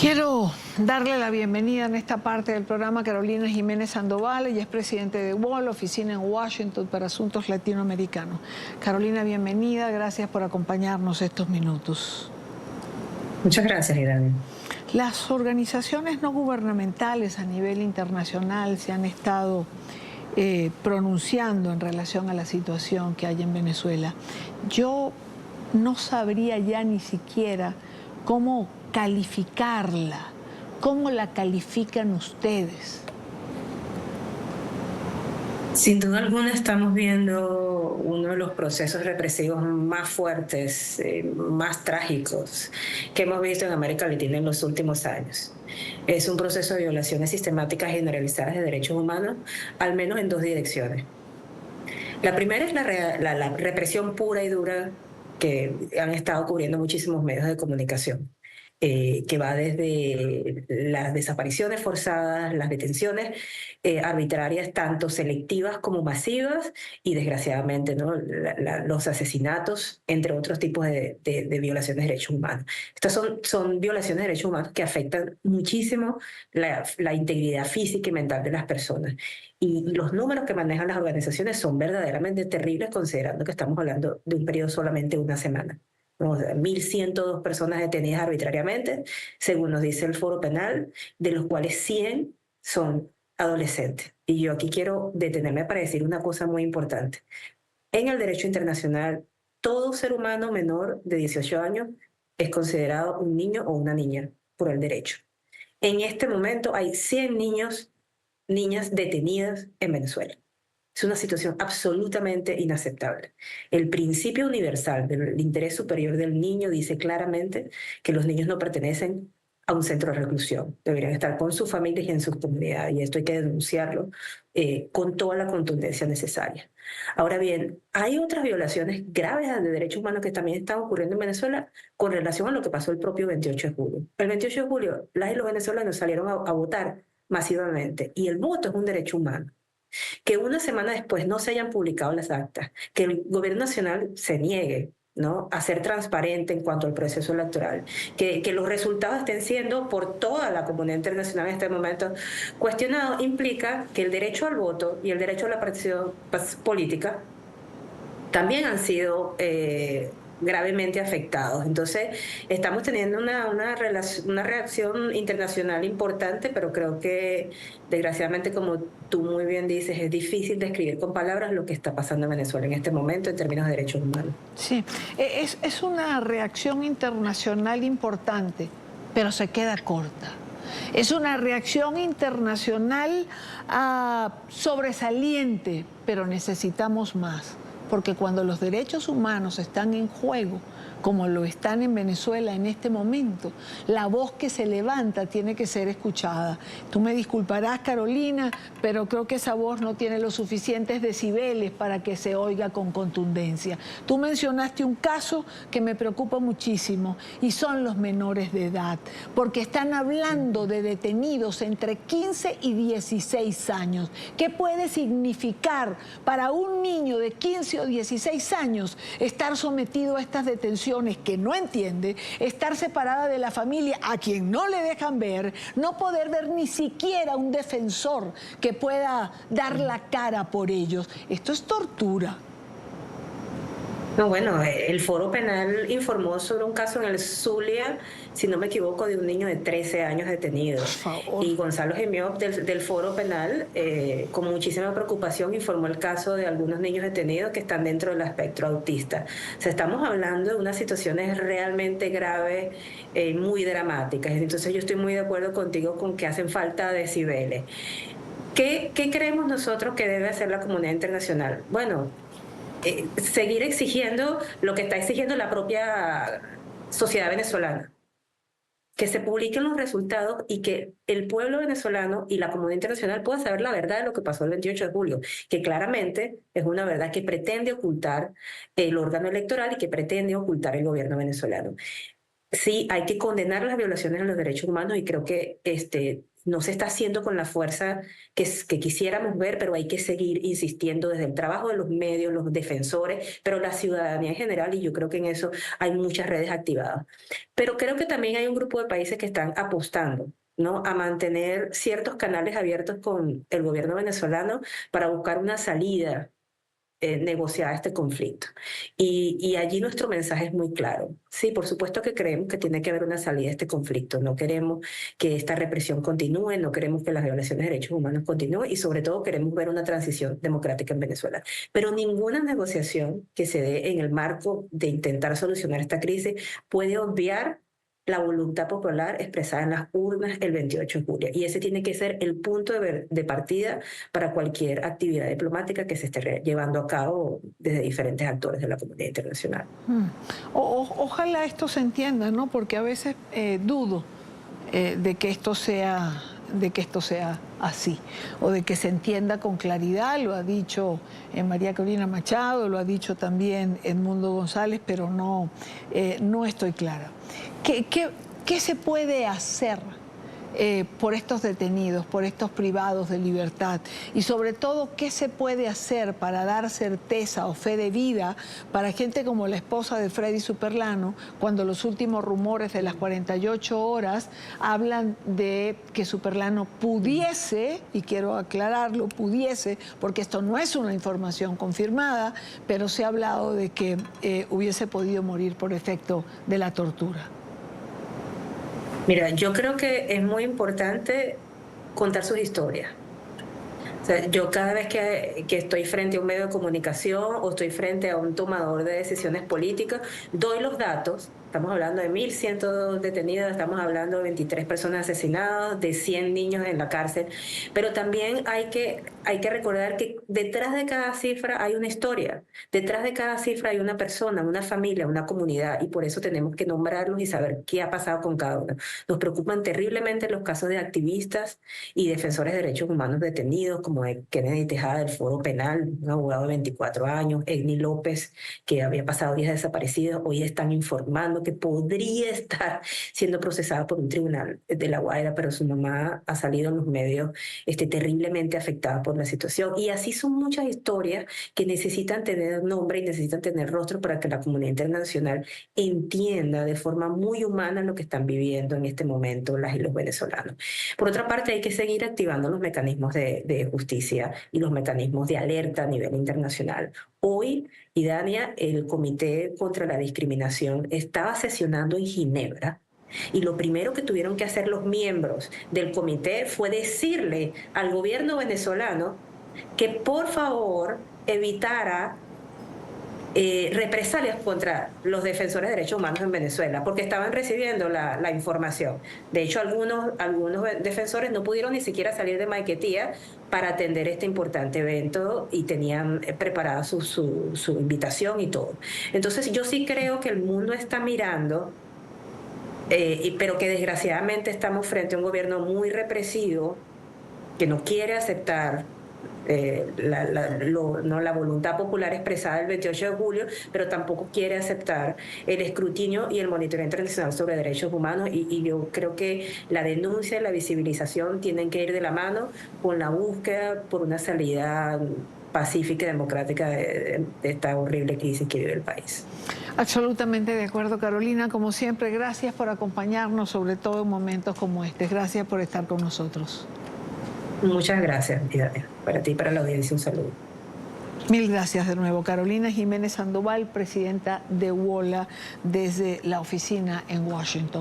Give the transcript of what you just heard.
Quiero darle la bienvenida en esta parte del programa a Carolina Jiménez Sandoval. Ella es presidente de WALL, oficina en Washington para asuntos latinoamericanos. Carolina, bienvenida. Gracias por acompañarnos estos minutos. Muchas gracias, Irán. Las organizaciones no gubernamentales a nivel internacional se han estado pronunciando en relación a la situación que hay en Venezuela. Yo no sabría ya ni siquiera cómo calificarla. ¿Cómo la califican ustedes? Sin duda alguna estamos viendo uno de los procesos represivos más fuertes, más trágicos que hemos visto en América Latina en los últimos años. Es un proceso de violaciones sistemáticas generalizadas de derechos humanos, al menos en dos direcciones. La primera es la represión pura y dura que han estado cubriendo muchísimos medios de comunicación. Que va desde las desapariciones forzadas, las detenciones arbitrarias, tanto selectivas como masivas, y desgraciadamente, ¿no? Los asesinatos, entre otros tipos de violaciones de derechos humanos. Estas son violaciones de derechos humanos que afectan muchísimo la integridad física y mental de las personas. Y los números que manejan las organizaciones son verdaderamente terribles, considerando que estamos hablando de un periodo solamente de una semana. 1.102 personas detenidas arbitrariamente, según nos dice el Foro Penal, de los cuales 100 son adolescentes. Y yo aquí quiero detenerme para decir una cosa muy importante. En el derecho internacional, todo ser humano menor de 18 años es considerado un niño o una niña por el derecho. En este momento hay 100 niñas detenidas en Venezuela. Es una situación absolutamente inaceptable. El principio universal del interés superior del niño dice claramente que los niños no pertenecen a un centro de reclusión. Deberían estar con sus familias y en sus comunidades, y esto hay que denunciarlo con toda la contundencia necesaria. Ahora bien, hay otras violaciones graves de derechos humanos que también están ocurriendo en Venezuela con relación a lo que pasó el propio 28 de julio. El 28 de julio, las y los venezolanos salieron a votar masivamente, y el voto es un derecho humano. Que una semana después no se hayan publicado las actas, que el gobierno nacional se niegue, ¿no?, a ser transparente en cuanto al proceso electoral, que los resultados estén siendo por toda la comunidad internacional en este momento cuestionados, implica que el derecho al voto y el derecho a la participación política también han sido gravemente afectados. Entonces, estamos teniendo una reacción internacional importante, pero creo que, desgraciadamente, como tú muy bien dices, es difícil describir con palabras lo que está pasando en Venezuela en este momento en términos de derechos humanos. Sí, es una reacción internacional importante, pero se queda corta. Es una reacción internacional sobresaliente, pero necesitamos más. Porque cuando los derechos humanos están en juego, como lo están en Venezuela en este momento, la voz que se levanta tiene que ser escuchada. Tú me disculparás, Carolina, pero creo que esa voz no tiene los suficientes decibeles para que se oiga con contundencia. Tú mencionaste un caso que me preocupa muchísimo, y son los menores de edad, porque están hablando de detenidos entre 15 y 16 años. ¿Qué puede significar para un niño de 15 o 16 años estar sometido a estas detenciones que no entiende, estar separada de la familia a quien no le dejan ver, no poder ver ni siquiera un defensor que pueda dar la cara por ellos? Esto es tortura. No, bueno, el Foro Penal informó sobre un caso en el Zulia, si no me equivoco, de un niño de 13 años detenido. Por favor. Y Gonzalo Gemiop del Foro Penal, con muchísima preocupación, informó el caso de algunos niños detenidos que están dentro del espectro autista. O sea, estamos hablando de unas situaciones realmente graves, muy dramáticas. Entonces yo estoy muy de acuerdo contigo con que hacen falta decibeles. ¿Qué creemos nosotros que debe hacer la comunidad internacional? Bueno, seguir exigiendo lo que está exigiendo la propia sociedad venezolana, que se publiquen los resultados y que el pueblo venezolano y la comunidad internacional pueda saber la verdad de lo que pasó el 28 de julio, que claramente es una verdad que pretende ocultar el órgano electoral y que pretende ocultar el gobierno venezolano. sí, hay que condenar las violaciones de los derechos humanos y creo que no se está haciendo con la fuerza que quisiéramos ver, pero hay que seguir insistiendo desde el trabajo de los medios, los defensores, pero la ciudadanía en general, y yo creo que en eso hay muchas redes activadas. Pero creo que también hay un grupo de países que están apostando, ¿no?, a mantener ciertos canales abiertos con el gobierno venezolano para buscar una salida negociar este conflicto. Y allí nuestro mensaje es muy claro. Sí, por supuesto que creemos que tiene que haber una salida a este conflicto. No queremos que esta represión continúe, no queremos que las violaciones de derechos humanos continúen y sobre todo queremos ver una transición democrática en Venezuela. Pero ninguna negociación que se dé en el marco de intentar solucionar esta crisis puede obviar la voluntad popular expresada en las urnas el 28 de julio. Y ese tiene que ser el punto de partida para cualquier actividad diplomática que se esté llevando a cabo desde diferentes actores de la comunidad internacional. Ojalá esto se entienda, ¿no? Porque a veces dudo de que esto sea así, o de que se entienda con claridad. Lo ha dicho María Corina Machado, lo ha dicho también Edmundo González, pero no estoy clara. ¿Qué se puede hacer por estos detenidos, por estos privados de libertad? Y sobre todo, ¿qué se puede hacer para dar certeza o fe de vida para gente como la esposa de Freddy Superlano, cuando los últimos rumores de las 48 horas hablan de que Superlano pudiese, y quiero aclararlo, pudiese, porque esto no es una información confirmada, pero se ha hablado de que hubiese podido morir por efecto de la tortura? Mira, yo creo que es muy importante contar sus historias. O sea, yo cada vez que estoy frente a un medio de comunicación o estoy frente a un tomador de decisiones políticas, doy los datos. Estamos hablando de 1.100 detenidos, estamos hablando de 23 personas asesinadas, de 100 niños en la cárcel. Pero también hay que recordar que detrás de cada cifra hay una historia. Detrás de cada cifra hay una persona, una familia, una comunidad. Y por eso tenemos que nombrarlos y saber qué ha pasado con cada uno. Nos preocupan terriblemente los casos de activistas y defensores de derechos humanos detenidos, como Kennedy Tejada del Foro Penal, un abogado de 24 años, Egni López, que había pasado días desaparecido. Hoy están informando que podría estar siendo procesada por un tribunal de La Guaira, pero su mamá ha salido en los medios terriblemente afectada por la situación. Y así son muchas historias que necesitan tener nombre y necesitan tener rostro para que la comunidad internacional entienda de forma muy humana lo que están viviendo en este momento las y los venezolanos. Por otra parte, hay que seguir activando los mecanismos de justicia y los mecanismos de alerta a nivel internacional. Hoy, Idania, el Comité contra la Discriminación estaba sesionando en Ginebra y lo primero que tuvieron que hacer los miembros del comité fue decirle al gobierno venezolano que por favor evitara represalias contra los defensores de derechos humanos en Venezuela, porque estaban recibiendo la información. De hecho, algunos defensores no pudieron ni siquiera salir de Maiquetía para atender este importante evento y tenían preparada su invitación y todo. Entonces, yo sí creo que el mundo está mirando, pero que desgraciadamente estamos frente a un gobierno muy represivo que no quiere aceptar la voluntad popular expresada el 28 de julio, pero tampoco quiere aceptar el escrutinio y el monitoreo internacional sobre derechos humanos. Y yo creo que la denuncia y la visibilización tienen que ir de la mano con la búsqueda por una salida pacífica y democrática de esta horrible crisis que vive el país. Absolutamente de acuerdo, Carolina. Como siempre, gracias por acompañarnos, sobre todo en momentos como este. Gracias por estar con nosotros. Muchas gracias, Idania. Para ti y para la audiencia, un saludo. Mil gracias de nuevo. Carolina Jiménez Sandoval, presidenta de WOLA, desde la oficina en Washington.